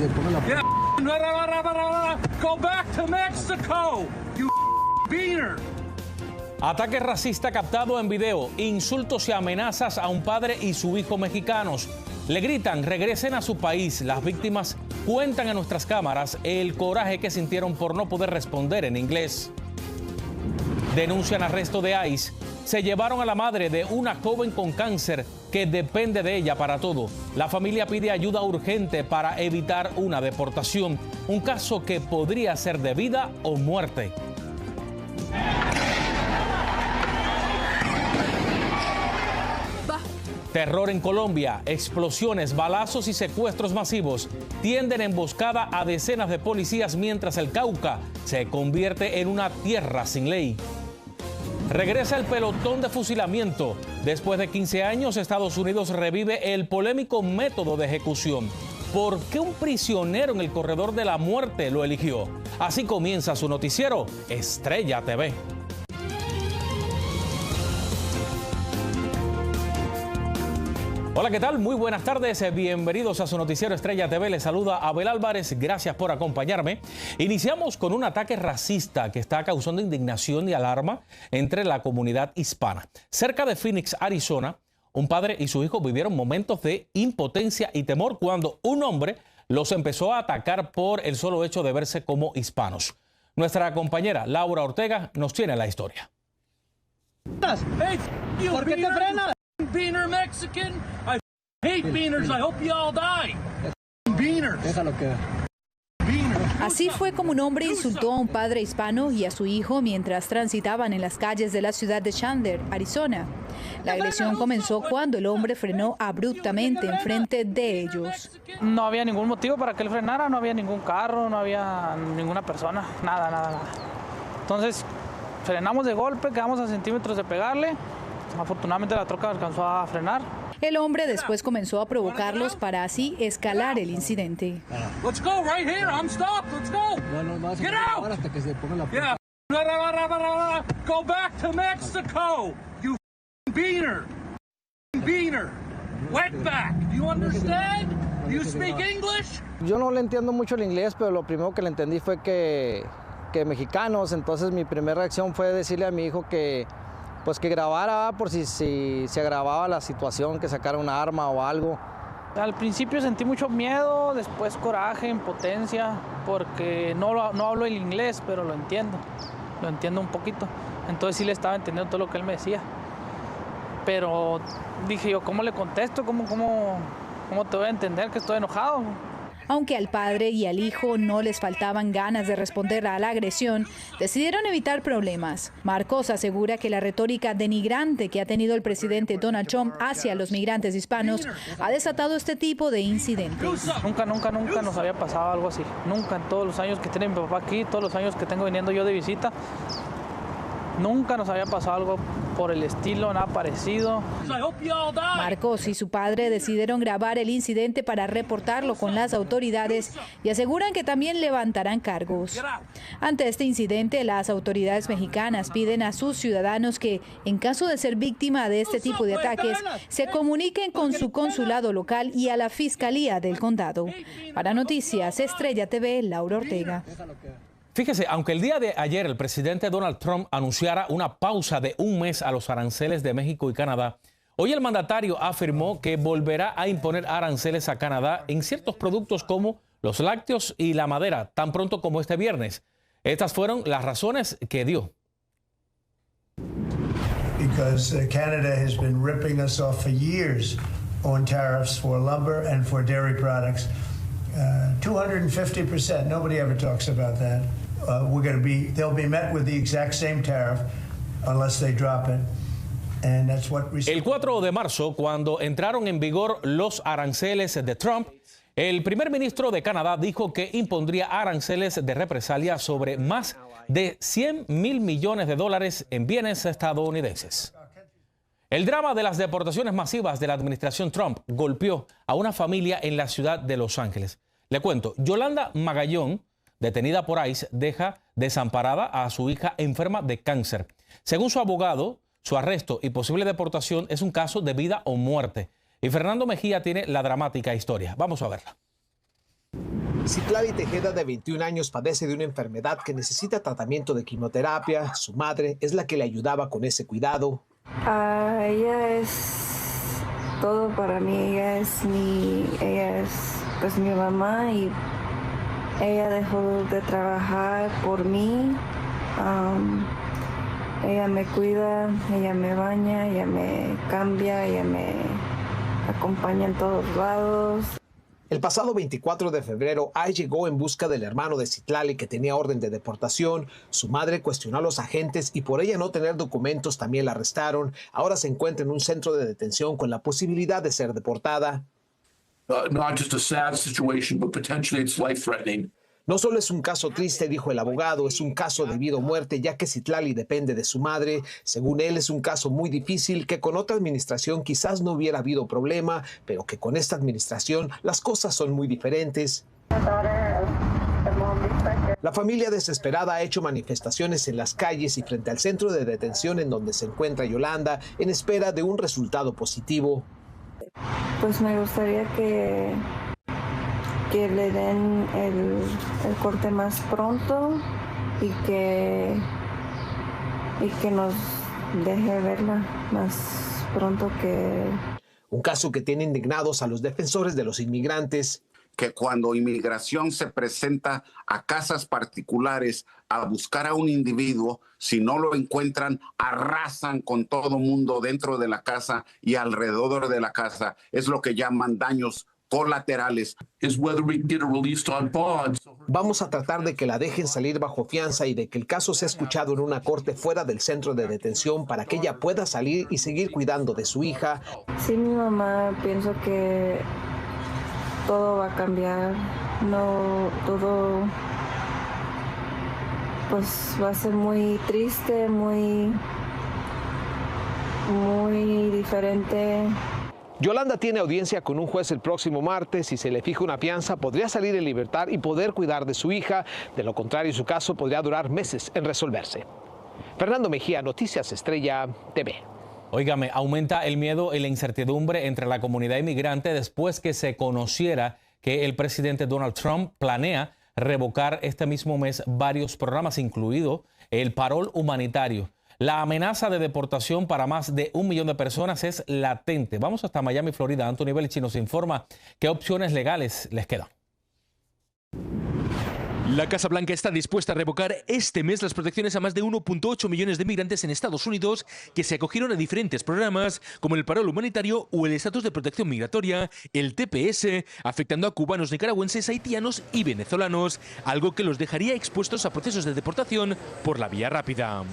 se ponga la... Go back to Mexico, you beaner. Ataque racista captado en video, insultos y amenazas a un padre y su hijo mexicanos. Le gritan, regresen a su país. Las víctimas cuentan en nuestras cámaras el coraje que sintieron por no poder responder en inglés. Denuncian arresto de ICE. Se llevaron a la madre de una joven con cáncer que depende de ella para todo. La familia pide ayuda urgente para evitar una deportación. Un caso que podría ser de vida o muerte. Terror en Colombia, explosiones, balazos y secuestros masivos tienden emboscada a decenas de policías mientras el Cauca se convierte en una tierra sin ley. Regresa el pelotón de fusilamiento. Después de 15 años, Estados Unidos revive el polémico método de ejecución. ¿Por qué un prisionero en el corredor de la muerte lo eligió? Así comienza su noticiero, Estrella TV. Hola, ¿qué tal? Muy buenas tardes, bienvenidos a su noticiero Estrella TV. Les saluda Abel Álvarez, gracias por acompañarme. Iniciamos con un ataque racista que está causando indignación y alarma entre la comunidad hispana. Cerca de Phoenix, Arizona, un padre y su hijo vivieron momentos de impotencia y temor cuando un hombre los empezó a atacar por el solo hecho de verse como hispanos. Nuestra compañera Laura Ortega nos tiene la historia. Hey, ¿por qué te frenas? Beaner Mexican. I hate beaners. I hope you all die. Beaners. Déjalo que... Así fue como un hombre insultó a un padre hispano y a su hijo mientras transitaban en las calles de la ciudad de Chandler, Arizona. La agresión comenzó cuando el hombre frenó abruptamente enfrente de ellos. No había ningún motivo para que él frenara, no había ningún carro, no había ninguna persona, nada. Entonces frenamos de golpe, quedamos a centímetros de pegarle. Afortunadamente la troca alcanzó a frenar. El hombre después comenzó a provocarlos para así escalar el incidente. Let's go right here. I'm stopped. Let's go. No, Get out. hasta que se ponga la... Yeah. Go back to Mexico, you beaner. Beaner. Wetback. Do you understand? Do you speak English? Yo no le entiendo mucho el inglés, pero lo primero que le entendí fue que mexicanos. Entonces mi primera reacción fue decirle a mi hijo que grabara por si se agravaba la situación, que sacara un arma o algo. Al principio sentí mucho miedo, después coraje, impotencia, porque no hablo el inglés, pero lo entiendo un poquito. Entonces sí le estaba entendiendo todo lo que él me decía. Pero dije yo, ¿cómo le contesto? ¿Cómo te voy a entender que estoy enojado? Aunque al padre y al hijo no les faltaban ganas de responder a la agresión, decidieron evitar problemas. Marcos asegura que la retórica denigrante que ha tenido el presidente Donald Trump hacia los migrantes hispanos ha desatado este tipo de incidentes. Nunca nos había pasado algo así. Nunca en todos los años que tiene mi papá aquí, todos los años que tengo viniendo yo de visita, nunca nos había pasado algo por el estilo, nada parecido. Marcos y su padre decidieron grabar el incidente para reportarlo con las autoridades y aseguran que también levantarán cargos. Ante este incidente, las autoridades mexicanas piden a sus ciudadanos que, en caso de ser víctima de este tipo de ataques, se comuniquen con su consulado local y a la Fiscalía del Condado. Para Noticias Estrella TV, Laura Ortega. Fíjese, aunque el día de ayer el presidente Donald Trump anunciara una pausa de un mes a los aranceles de México y Canadá, hoy el mandatario afirmó que volverá a imponer aranceles a Canadá en ciertos productos como los lácteos y la madera, tan pronto como este viernes. Estas fueron las razones que dio. Because Canada has been ripping us off for years on tariffs for lumber and for dairy products. 250%. Nobody ever talks about that. They'll be met with the exact same tariff unless they drop it. And that's what El 4 de marzo, cuando entraron en vigor los aranceles de Trump, el primer ministro de Canadá dijo que impondría aranceles de represalia sobre más de $100 mil millones en bienes estadounidenses. El drama de las deportaciones masivas de la administración Trump golpeó a una familia en la ciudad de Los Ángeles. Le cuento, Yolanda Magallón, detenida por ICE, deja desamparada a su hija enferma de cáncer. Según su abogado, su arresto y posible deportación es un caso de vida o muerte. Y Fernando Mejía tiene la dramática historia. Vamos a verla. Citlali Tejeda, de 21 años, padece de una enfermedad que necesita tratamiento de quimioterapia. Su madre es la que le ayudaba con ese cuidado. Ella es todo para mí. Ella es pues mi mamá, y ella dejó de trabajar por mí. Ella me cuida, ella me baña, ella me cambia, ella me acompaña en todos lados. El pasado 24 de febrero, Ay llegó en busca del hermano de Citlali, que tenía orden de deportación. Su madre cuestionó a los agentes y por ella no tener documentos también la arrestaron. Ahora se encuentra en un centro de detención con la posibilidad de ser deportada. Not just a sad situation, but potentially it's life-threatening. No solo es un caso triste, dijo el abogado, es un caso de vida o muerte, ya que Citlali depende de su madre. Según él, es un caso muy difícil, que con otra administración quizás no hubiera habido problema, pero que con esta administración las cosas son muy diferentes. La familia desesperada ha hecho manifestaciones en las calles y frente al centro de detención en donde se encuentra Yolanda, en espera de un resultado positivo. Pues me gustaría que le den el corte más pronto y que nos deje verla más pronto que... Un caso que tiene indignados a los defensores de los inmigrantes. Que cuando inmigración se presenta a casas particulares a buscar a un individuo, si no lo encuentran, arrasan con todo mundo dentro de la casa y alrededor de la casa. Es lo que llaman daños colaterales. Vamos a tratar de que la dejen salir bajo fianza y de que el caso sea escuchado en una corte fuera del centro de detención para que ella pueda salir y seguir cuidando de su hija. Sí, mi mamá, pienso que todo va a cambiar. No, todo pues va a ser muy triste, muy diferente. Yolanda tiene audiencia con un juez el próximo martes. Si se le fija una fianza, podría salir en libertad y poder cuidar de su hija. De lo contrario, su caso podría durar meses en resolverse. Fernando Mejía, Noticias Estrella TV. Óigame, aumenta el miedo y la incertidumbre entre la comunidad inmigrante después que se conociera que el presidente Donald Trump planea revocar este mismo mes varios programas, incluido el parol humanitario. La amenaza de deportación para más de 1 millón de personas es latente. Vamos hasta Miami, Florida. Anthony Belchi nos informa qué opciones legales les quedan. La Casa Blanca está dispuesta a revocar este mes las protecciones a más de 1.8 millones de migrantes en Estados Unidos que se acogieron a diferentes programas como el parol humanitario o el estatus de protección migratoria, el TPS, afectando a cubanos, nicaragüenses, haitianos y venezolanos, algo que los dejaría expuestos a procesos de deportación por la vía rápida.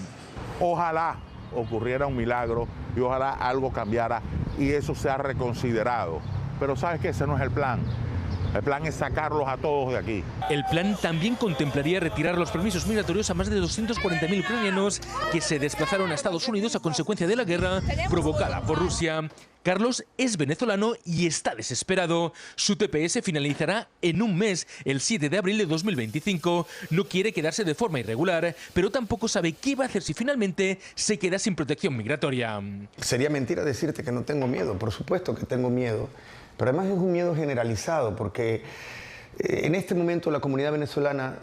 Ojalá ocurriera un milagro y ojalá algo cambiara y eso sea reconsiderado. Pero sabes que ese no es el plan. El plan es sacarlos a todos de aquí. El plan también contemplaría retirar los permisos migratorios a más de 240.000 ucranianos que se desplazaron a Estados Unidos a consecuencia de la guerra provocada por Rusia. Carlos es venezolano y está desesperado. Su TPS finalizará en un mes, el 7 de abril de 2025. No quiere quedarse de forma irregular, pero tampoco sabe qué va a hacer si finalmente se queda sin protección migratoria. Sería mentira decirte que no tengo miedo. Por supuesto que tengo miedo. Pero además es un miedo generalizado porque en este momento la comunidad venezolana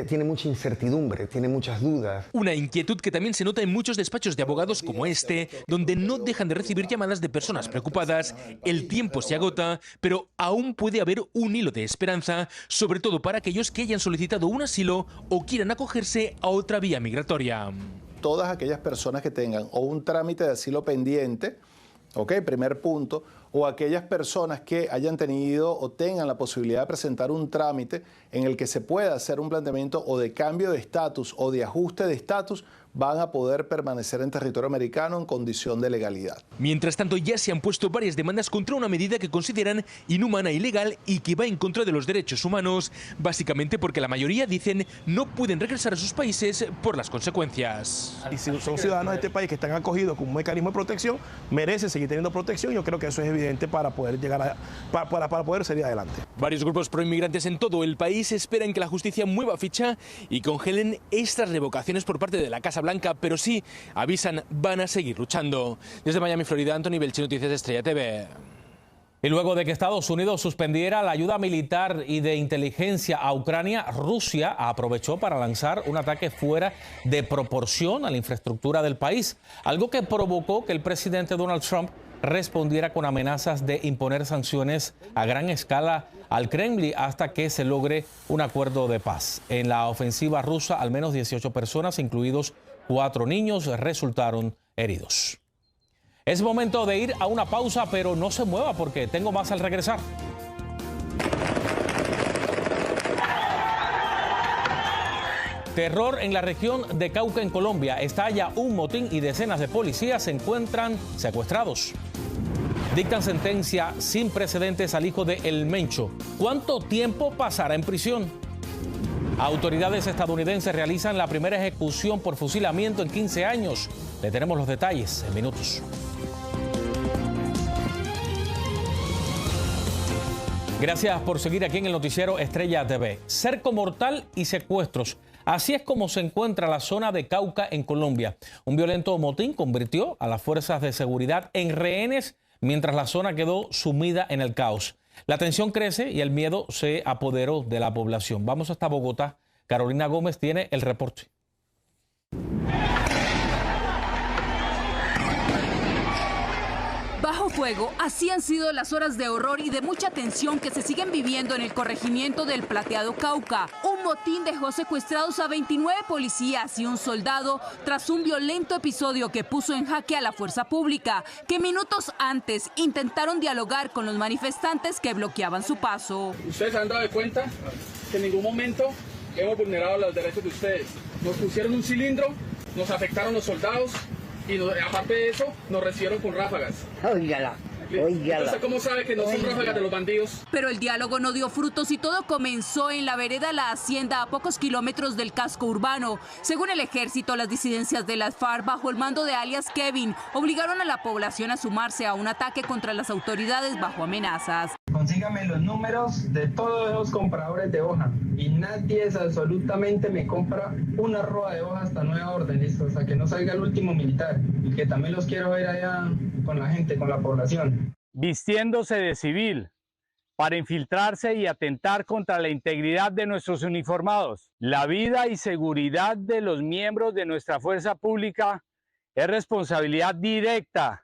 tiene mucha incertidumbre, tiene muchas dudas. Una inquietud que también se nota en muchos despachos de abogados como este, donde no dejan de recibir llamadas de personas preocupadas. El tiempo se agota, pero aún puede haber un hilo de esperanza, sobre todo para aquellos que hayan solicitado un asilo o quieran acogerse a otra vía migratoria. Todas aquellas personas que tengan o un trámite de asilo pendiente, primer punto, o aquellas personas que hayan tenido o tengan la posibilidad de presentar un trámite en el que se pueda hacer un planteamiento o de cambio de estatus o de ajuste de estatus, van a poder permanecer en territorio americano en condición de legalidad. Mientras tanto, ya se han puesto varias demandas contra una medida que consideran inhumana e ilegal y que va en contra de los derechos humanos, básicamente porque la mayoría dicen no pueden regresar a sus países por las consecuencias. Y si son ciudadanos de este país que están acogidos con un mecanismo de protección, merecen seguir teniendo protección. Yo creo que eso es evidente para poder llegar para poder salir adelante. Varios grupos proinmigrantes en todo el país esperan que la justicia mueva ficha y congelen estas revocaciones por parte de la Casa Blanca, pero sí, avisan, van a seguir luchando. Desde Miami, Florida, Anthony Belchi, Noticias Estrella TV. Y luego de que Estados Unidos suspendiera la ayuda militar y de inteligencia a Ucrania, Rusia aprovechó para lanzar un ataque fuera de proporción a la infraestructura del país, algo que provocó que el presidente Donald Trump respondiera con amenazas de imponer sanciones a gran escala al Kremlin hasta que se logre un acuerdo de paz. En la ofensiva rusa, al menos 18 personas, incluidos 4 niños, resultaron heridos. Es momento de ir a una pausa, pero no se mueva porque tengo más al regresar. Terror en la región de Cauca, en Colombia. Estalla un motín y decenas de policías se encuentran secuestrados. Dictan sentencia sin precedentes al hijo de El Mencho. ¿Cuánto tiempo pasará en prisión? Autoridades estadounidenses realizan la primera ejecución por fusilamiento en 15 años. Le tenemos los detalles en minutos. Gracias por seguir aquí en el noticiero Estrella TV. Cerco mortal y secuestros. Así es como se encuentra la zona de Cauca, en Colombia. Un violento motín convirtió a las fuerzas de seguridad en rehenes mientras la zona quedó sumida en el caos. La tensión crece y el miedo se apoderó de la población. Vamos hasta Bogotá. Carolina Gómez tiene el reporte. Bajo fuego, así han sido las horas de horror y de mucha tensión que se siguen viviendo en el corregimiento del Plateado Cauca. Un motín dejó secuestrados a 29 policías y un soldado tras un violento episodio que puso en jaque a la fuerza pública, que minutos antes intentaron dialogar con los manifestantes que bloqueaban su paso. ¿Ustedes han dado cuenta que en ningún momento hemos vulnerado los derechos de ustedes? Nos pusieron un cilindro, nos afectaron los soldados, y aparte de eso, nos recibieron con ráfagas. Óigala, óigala. ¿Usted cómo sabe que no son ráfagas de los bandidos? Pero el diálogo no dio frutos y todo comenzó en la vereda La Hacienda, a pocos kilómetros del casco urbano. Según el ejército, las disidencias de las FARC, bajo el mando de alias Kevin, obligaron a la población a sumarse a un ataque contra las autoridades bajo amenazas. Consígame los números de todos los compradores de hoja y nadie absolutamente me compra una roa de hoja hasta nueva orden, listo, hasta que no salga el último militar, y que también los quiero ver allá con la gente, con la población. Vistiéndose de civil para infiltrarse y atentar contra la integridad de nuestros uniformados. La vida y seguridad de los miembros de nuestra fuerza pública es responsabilidad directa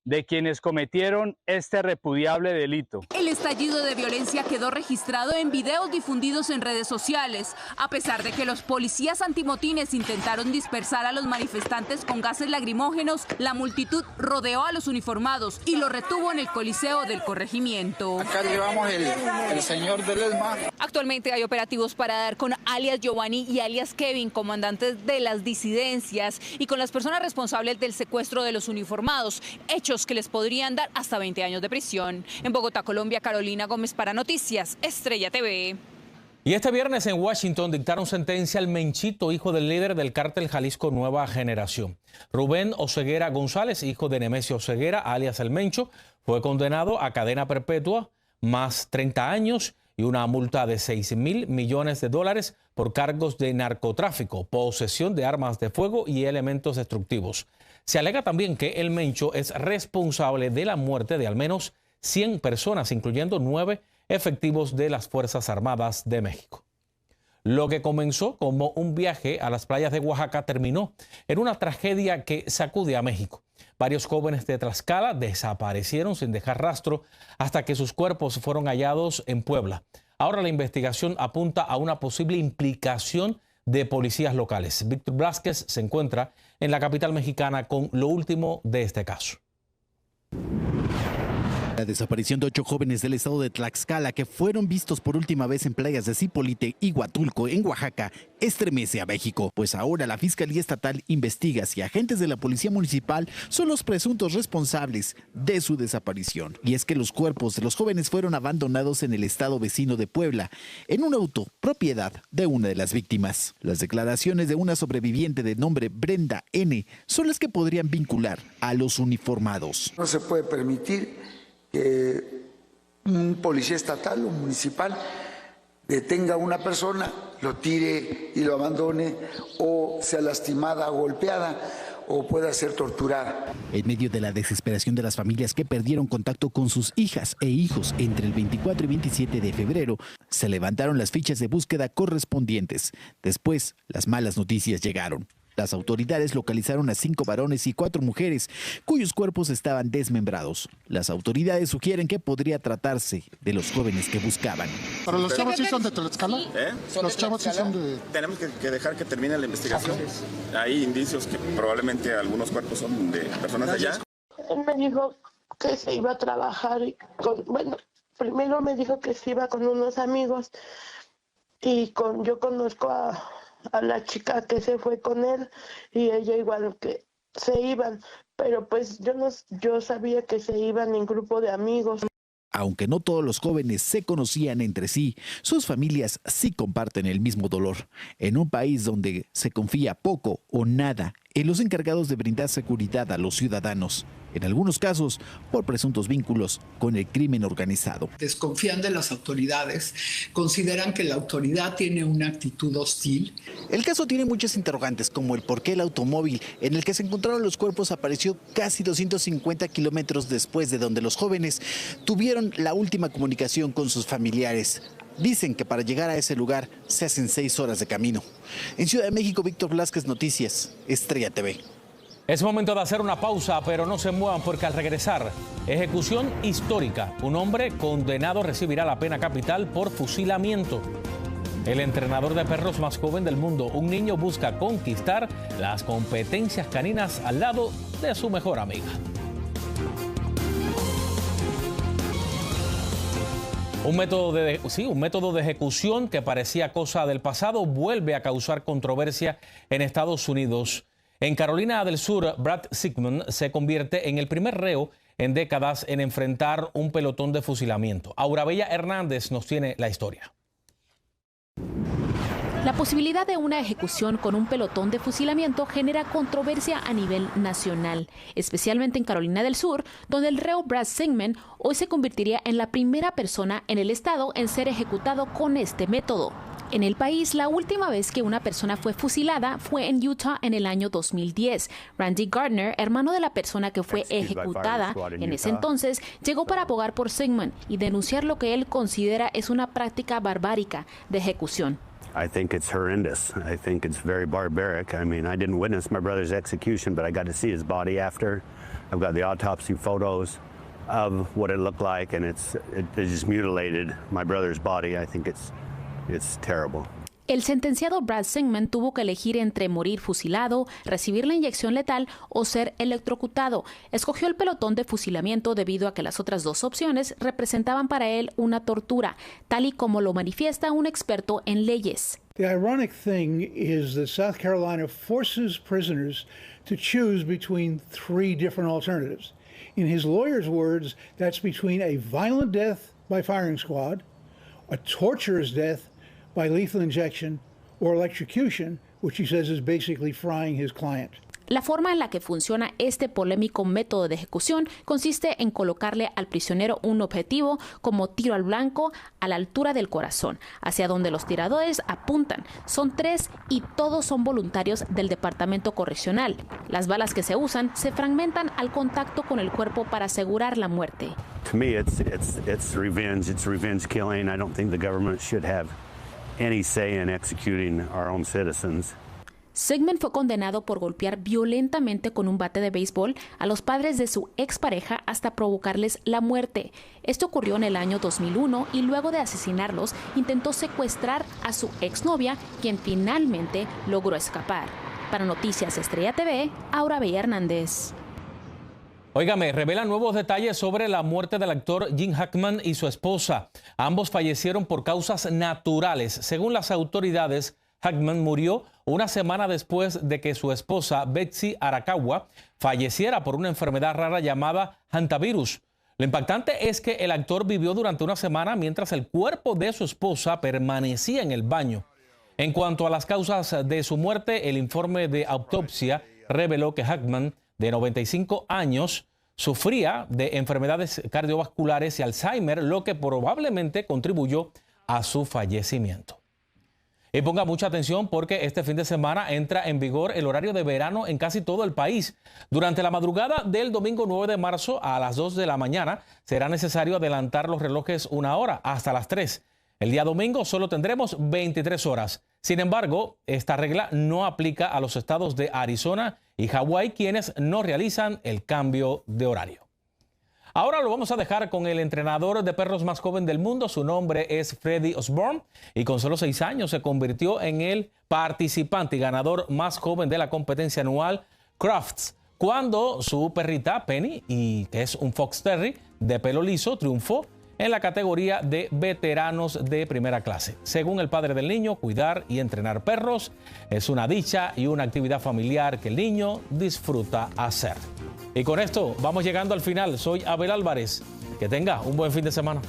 de quienes cometieron este repudiable delito. El estallido de violencia quedó registrado en videos difundidos en redes sociales. A pesar de que los policías antimotines intentaron dispersar a los manifestantes con gases lacrimógenos, la multitud rodeó a los uniformados y los retuvo en el coliseo del corregimiento. Acá llevamos el señor del ESMA. Actualmente hay operativos para dar con alias Giovanni y alias Kevin, comandantes de las disidencias, y con las personas responsables del secuestro de los uniformados, hechos que les podrían dar hasta 20 años de prisión. En Bogotá, Colombia, Carolina Gómez para Noticias Estrella TV. Y este viernes en Washington dictaron sentencia al Menchito, hijo del líder del cártel Jalisco Nueva Generación. Rubén Oseguera González, hijo de Nemesio Oseguera, alias El Mencho, fue condenado a cadena perpetua más 30 años y una multa de $6.000 millones por cargos de narcotráfico, posesión de armas de fuego y elementos destructivos. Se alega también que El Mencho es responsable de la muerte de al menos 100 personas, incluyendo 9 efectivos de las Fuerzas Armadas de México. Lo que comenzó como un viaje a las playas de Oaxaca terminó en una tragedia que sacude a México. Varios jóvenes de Tlaxcala desaparecieron sin dejar rastro hasta que sus cuerpos fueron hallados en Puebla. Ahora la investigación apunta a una posible implicación de policías locales. Víctor Blázquez se encuentra en la capital mexicana con lo último de este caso. La desaparición de 8 jóvenes del estado de Tlaxcala que fueron vistos por última vez en playas de Zipolite y Huatulco, en Oaxaca, estremece a México, pues ahora la Fiscalía Estatal investiga si agentes de la Policía Municipal son los presuntos responsables de su desaparición. Y es que los cuerpos de los jóvenes fueron abandonados en el estado vecino de Puebla, en un auto propiedad de una de las víctimas. Las declaraciones de una sobreviviente de nombre Brenda N. son las que podrían vincular a los uniformados. No se puede permitir que un policía estatal o municipal detenga a una persona, lo tire y lo abandone, o sea lastimada o golpeada, o pueda ser torturada. En medio de la desesperación de las familias que perdieron contacto con sus hijas e hijos entre el 24 y 27 de febrero, se levantaron las fichas de búsqueda correspondientes. Después, las malas noticias llegaron. Las autoridades localizaron a 5 varones y 4 mujeres, cuyos cuerpos estaban desmembrados. Las autoridades sugieren que podría tratarse de los jóvenes que buscaban. ¿Pero los chavos sí son de Tlaxcala? ¿Los chavos sí son de...? Tenemos que dejar que termine la investigación. Hay indicios que probablemente algunos cuerpos son de personas de allá. Él me dijo que se iba a trabajar primero me dijo que se iba con unos amigos y yo conozco a la chica que se fue con él y ella igual que se iban, pero pues yo sabía que se iban en grupo de amigos. Aunque no todos los jóvenes se conocían entre sí, sus familias sí comparten el mismo dolor. En un país donde se confía poco o nada en los encargados de brindar seguridad a los ciudadanos, en algunos casos por presuntos vínculos con el crimen organizado. Desconfían de las autoridades, consideran que la autoridad tiene una actitud hostil. El caso tiene muchas interrogantes, como el por qué el automóvil en el que se encontraron los cuerpos apareció casi 250 kilómetros después de donde los jóvenes tuvieron la última comunicación con sus familiares. Dicen que para llegar a ese lugar se hacen 6 horas de camino. En Ciudad de México, Víctor Velázquez, Noticias, Estrella TV. Es momento de hacer una pausa, pero no se muevan porque al regresar, ejecución histórica. Un hombre condenado recibirá la pena capital por fusilamiento. El entrenador de perros más joven del mundo, un niño, busca conquistar las competencias caninas al lado de su mejor amiga. Un método de ejecución que parecía cosa del pasado vuelve a causar controversia en Estados Unidos. En Carolina del Sur, Brad Sigmund se convierte en el primer reo en décadas en enfrentar un pelotón de fusilamiento. Aurabella Hernández nos tiene la historia. La posibilidad de una ejecución con un pelotón de fusilamiento genera controversia a nivel nacional, especialmente en Carolina del Sur, donde el reo Brad Sigmund hoy se convertiría en la primera persona en el estado en ser ejecutado con este método. En el país, la última vez que una persona fue fusilada fue en Utah en el año 2010. Randy Gardner, hermano de la persona que fue ejecutada en ese entonces, llegó para abogar por Sigmund y denunciar lo que él considera es una práctica barbárica de ejecución. I think it's horrendous. I think it's very barbaric. I mean, I didn't witness my brother's execution, but I got to see his body after. I've got the autopsy photos of what it looked like, and it just mutilated my brother's body. I think it's terrible. El sentenciado Brad Sigmund tuvo que elegir entre morir fusilado, recibir la inyección letal o ser electrocutado. Escogió el pelotón de fusilamiento debido a que las otras dos opciones representaban para él una tortura, tal y como lo manifiesta un experto en leyes. The ironic thing is that South Carolina forces prisoners to choose between 3 different alternatives. In his lawyer's words, that's between a violent death by firing squad, a torturous death by lethal injection, or electrocution, which he says is basically frying his client. La forma en la que funciona este polémico método de ejecución consiste en colocarle al prisionero un objetivo como tiro al blanco a la altura del corazón, hacia donde los tiradores apuntan. Son 3 y todos son voluntarios del Departamento Correccional. Las balas que se usan se fragmentan al contacto con el cuerpo para asegurar la muerte. To me, it's revenge. It's revenge killing. I don't think the government should have any say in executing our own citizens. Sigmund fue condenado por golpear violentamente con un bate de béisbol a los padres de su expareja hasta provocarles la muerte. Esto ocurrió en el año 2001 y luego de asesinarlos intentó secuestrar a su exnovia, quien finalmente logró escapar. Para Noticias Estrella TV, Aurabella Hernández. Óigame, revelan nuevos detalles sobre la muerte del actor Gene Hackman y su esposa. Ambos fallecieron por causas naturales. Según las autoridades, Hackman murió una semana después de que su esposa, Betsy Arakawa, falleciera por una enfermedad rara llamada hantavirus. Lo impactante es que el actor vivió durante una semana mientras el cuerpo de su esposa permanecía en el baño. En cuanto a las causas de su muerte, el informe de autopsia reveló que Hackman, de 95 años, sufría de enfermedades cardiovasculares y Alzheimer, lo que probablemente contribuyó a su fallecimiento. Y ponga mucha atención porque este fin de semana entra en vigor el horario de verano en casi todo el país. Durante la madrugada del domingo 9 de marzo a las 2 de la mañana será necesario adelantar los relojes una hora hasta las 3. El día domingo solo tendremos 23 horas. Sin embargo, esta regla no aplica a los estados de Arizona y Hawái, quienes no realizan el cambio de horario. Ahora lo vamos a dejar con el entrenador de perros más joven del mundo. Su nombre es Freddie Osborne y con solo 6 años se convirtió en el participante y ganador más joven de la competencia anual Crafts, cuando su perrita Penny, que es un Fox Terrier de pelo liso, triunfó en la categoría de veteranos de primera clase. Según el padre del niño, cuidar y entrenar perros es una dicha y una actividad familiar que el niño disfruta hacer. Y con esto vamos llegando al final. Soy Abel Álvarez. Que tenga un buen fin de semana.